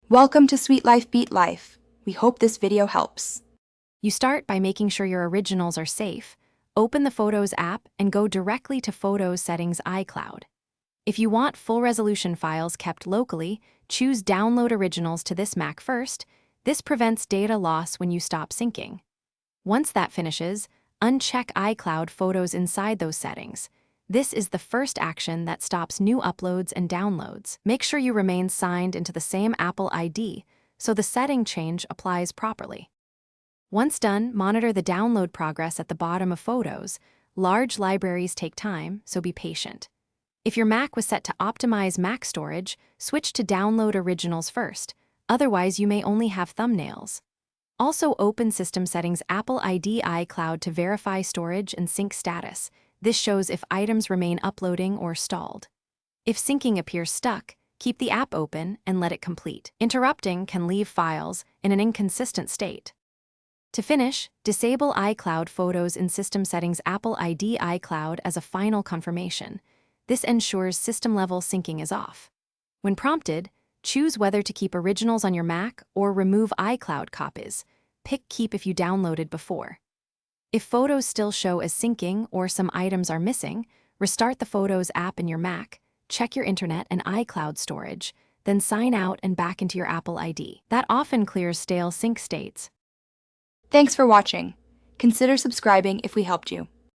Welcome to Sweet Life Beat Life. We hope this video helps. You start by making sure your originals are safe. Open the Photos app and go directly to Photos Settings iCloud. If you want full-resolution files kept locally, choose Download Originals to this Mac first. This prevents data loss when you stop syncing. Once that finishes, uncheck iCloud photos inside those settings. This is the first action that stops new uploads and downloads. Make sure you remain signed into the same Apple ID so the setting change applies properly. Once done, monitor the download progress at the bottom of Photos. Large libraries take time, so be patient. If your Mac was set to optimize Mac storage, switch to Download Originals first. Otherwise, you may only have thumbnails. Also, open System Settings Apple ID iCloud to verify storage and sync status. This shows if items remain uploading or stalled. If syncing appears stuck, keep the app open and let it complete. Interrupting can leave files in an inconsistent state. To finish, disable iCloud Photos in System Settings Apple ID iCloud as a final confirmation. This ensures system-level syncing is off. When prompted, choose whether to keep originals on your Mac or remove iCloud copies. Pick Keep if you downloaded before. If photos still show as syncing or some items are missing, restart the Photos app in your Mac, check your internet and iCloud storage, then sign out and back into your Apple ID. That often clears stale sync states. Thanks for watching. Consider subscribing if we helped you.